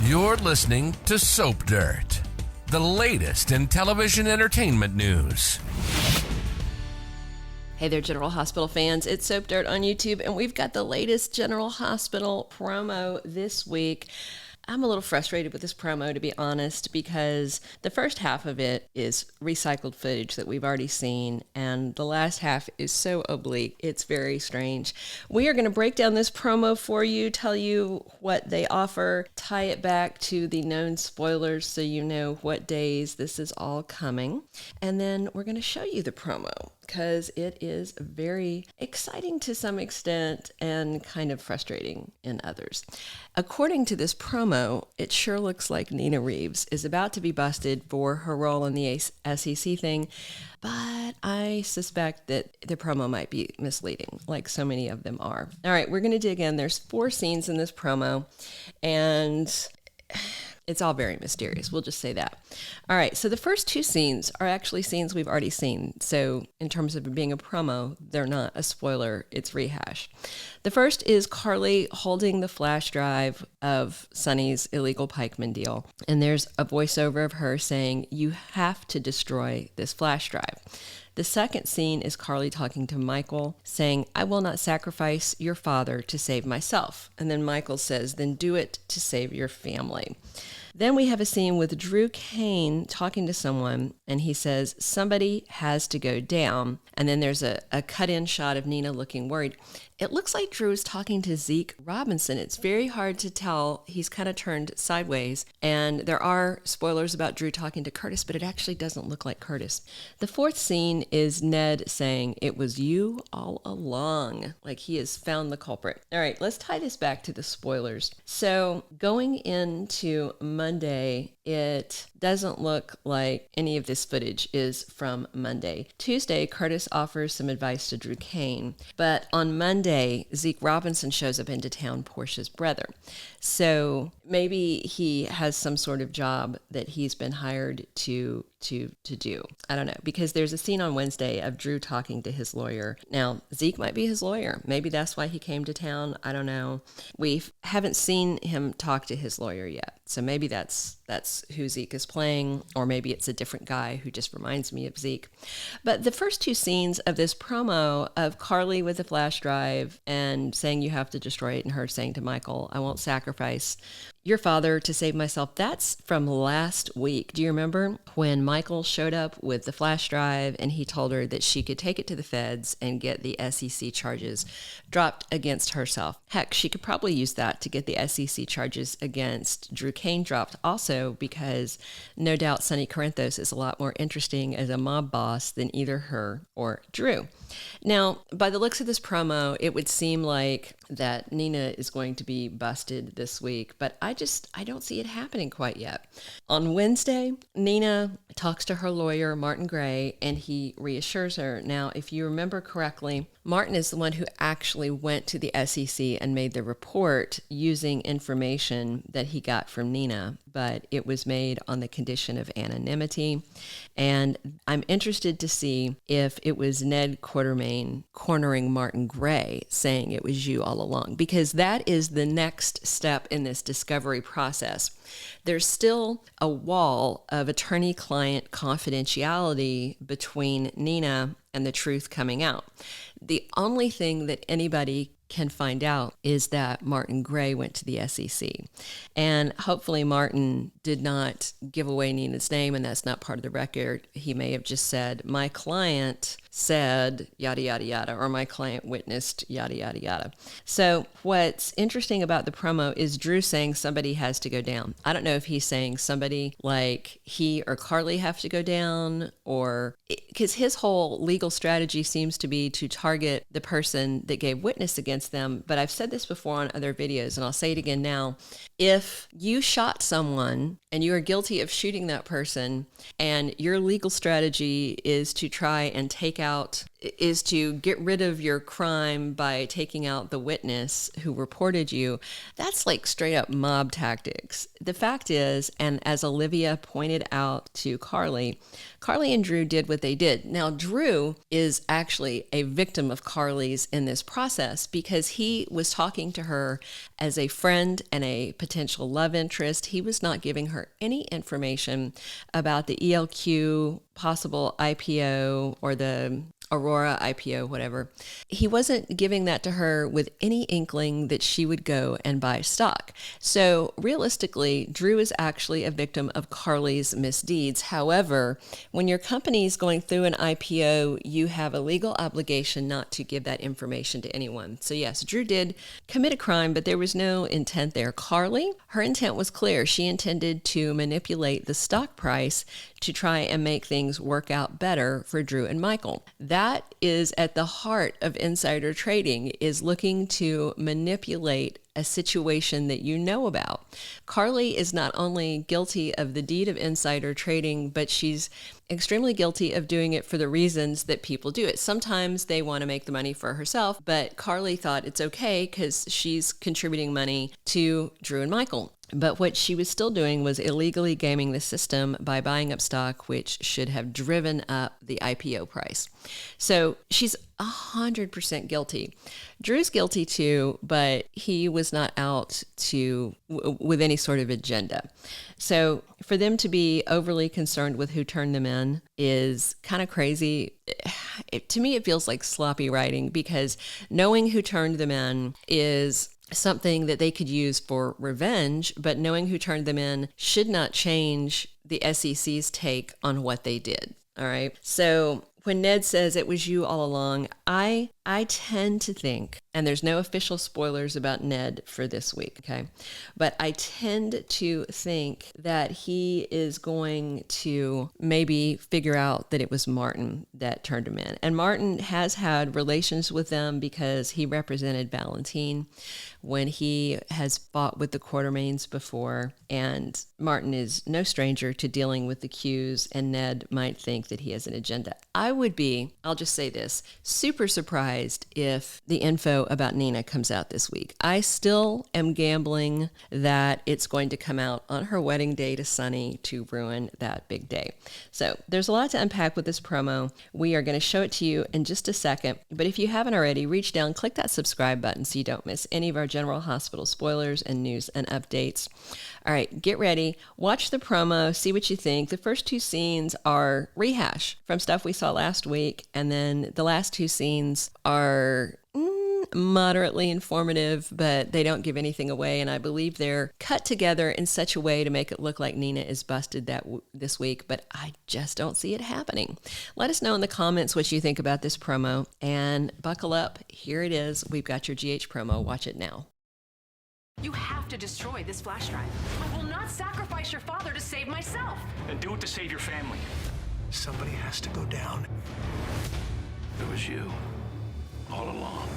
You're listening to Soap Dirt, the latest in television entertainment news. Hey there, General Hospital fans. It's Soap Dirt on YouTube, and we've got the latest General Hospital promo this week. I'm a little frustrated with this promo, to be honest, because the first half of it is recycled footage that we've already seen, and the last half is so oblique. It's very strange. We are going to break down this promo for you, tell you what they offer, tie it back to the known spoilers so you know what days this is all coming, and then we're going to show you the promo, because it is very exciting to some extent and kind of frustrating in others. According to this promo, it sure looks like Nina Reeves is about to be busted for her role in the SEC thing, but I suspect that the promo might be misleading, like so many of them are. All right, we're going to dig in. There's 4 scenes in this promo, and it's all very mysterious. We'll just say that. All right, so the first 2 scenes are actually scenes we've already seen. So in terms of being a promo, they're not a spoiler. It's rehash. The first is Carly holding the flash drive of Sonny's illegal pikeman deal. And there's a voiceover of her saying, "You have to destroy this flash drive." The second scene is Carly talking to Michael, saying, "I will not sacrifice your father to save myself." And then Michael says, "Then do it to save your family." Then we have a scene with Cain talking to someone, and he says, "Somebody has to go down." And then there's a cut-in shot of Nina looking worried. It looks like Drew is talking to Zeke Robinson. It's very hard to tell. He's kind of turned sideways. And there are spoilers about Drew talking to Curtis, but it actually doesn't look like Curtis. The fourth scene is Ned saying, "It was you all along," like he has found the culprit. All right, let's tie this back to the spoilers. So going into Monday, it doesn't look like any of this footage is from Monday. Tuesday, Curtis offers some advice to Cain, but on Monday, Zeke Robinson shows up into town, Portia's brother. So maybe he has some sort of job that he's been hired to do. I don't know, because there's a scene on Wednesday of Drew talking to his lawyer. Now, Zeke might be his lawyer. Maybe that's why he came to town. I don't know. We haven't seen him talk to his lawyer yet. So maybe that's who Zeke is playing, or maybe it's a different guy who just reminds me of Zeke. But the first 2 scenes of this promo of Carly with the flash drive and saying you have to destroy it, and her saying to Michael, "I won't sacrifice your father to save myself," that's from last week. Do you remember when Michael showed up with the flash drive and he told her that she could take it to the feds and get the SEC charges dropped against herself? Heck, she could probably use that to get the SEC charges against Cain dropped also, because no doubt Sonny Corinthos is a lot more interesting as a mob boss than either her or Drew. Now, by the looks of this promo, it would seem like that Nina is going to be busted this week, but I don't see it happening quite yet. On Wednesday, Nina talks to her lawyer, Martin Gray, and he reassures her. Now, if you remember correctly, Martin is the one who actually went to the SEC and made the report using information that he got from Nina, but it was made on the condition of anonymity. And I'm interested to see if it was Ned Quartermaine cornering Martin Gray, saying it was you all along, because that is the next step in this discovery process. There's still a wall of attorney-client confidentiality between Nina and the truth coming out. The only thing that anybody can find out is that Martin Gray went to the SEC. And hopefully Martin did not give away Nina's name, and that's not part of the record. He may have just said, "My client said yada, yada, yada," or "My client witnessed yada, yada, yada." So what's interesting about the promo is Drew saying somebody has to go down. I don't know if he's saying somebody like he or Carly have to go down, or because his whole legal strategy seems to be to target the person that gave witness against them. But I've said this before on other videos, and I'll say it again now. If you shot someone and you are guilty of shooting that person, and your legal strategy is to try and take to get rid of your crime by taking out the witness who reported you. That's like straight up mob tactics. The fact is, and as Olivia pointed out to Carly and Drew did what they did. Now, Drew is actually a victim of Carly's in this process because he was talking to her as a friend and a potential love interest. He was not giving her any information about the ELQ, possible IPO, or the Aurora IPO, whatever. He wasn't giving that to her with any inkling that she would go and buy stock. So realistically, Drew is actually a victim of Carly's misdeeds. However, when your company is going through an IPO, you have a legal obligation not to give that information to anyone. So yes, Drew did commit a crime, but there was no intent there. Carly, her intent was clear. She intended to manipulate the stock price to try and make things work out better for Drew and Michael. That is at the heart of insider trading, is looking to manipulate a situation that you know about. Carly is not only guilty of the deed of insider trading, but she's extremely guilty of doing it for the reasons that people do it. Sometimes they want to make the money for herself, but Carly thought it's okay because she's contributing money to Drew and Michael. But what she was still doing was illegally gaming the system by buying up stock, which should have driven up the IPO price. So she's 100% guilty. Drew's guilty too, but he was not out with any sort of agenda. So for them to be overly concerned with who turned them in is kind of crazy. To me, it feels like sloppy writing, because knowing who turned them in is something that they could use for revenge, but knowing who turned them in should not change the SEC's take on what they did. All right. So when Ned says it was you all along, I tend to think, and there's no official spoilers about Ned for this week, okay? But I tend to think that he is going to maybe figure out that it was Martin that turned him in. And Martin has had relations with them because he represented Valentine when he has fought with the Quartermaines before. And Martin is no stranger to dealing with the Qs, and Ned might think that he has an agenda. I would be, I'll just say this, super surprised if the info about Nina comes out this week. I still am gambling that it's going to come out on her wedding day to Sonny to ruin that big day. So there's a lot to unpack with this promo. We are going to show it to you in just a second. But if you haven't already, reach down, click that subscribe button so you don't miss any of our General Hospital spoilers and news and updates. All right, get ready. Watch the promo. See what you think. The first two scenes are rehash from stuff we saw last week. And then the last two scenes are moderately informative, but they don't give anything away. And I believe they're cut together in such a way to make it look like Nina is busted this week, but I just don't see it happening. Let us know in the comments what you think about this promo, and buckle up. Here it is. We've got your GH promo. Watch it now. You have to destroy this flash drive. I will not sacrifice your father to save myself. And do it to save your family. Somebody has to go down. It was you, all along.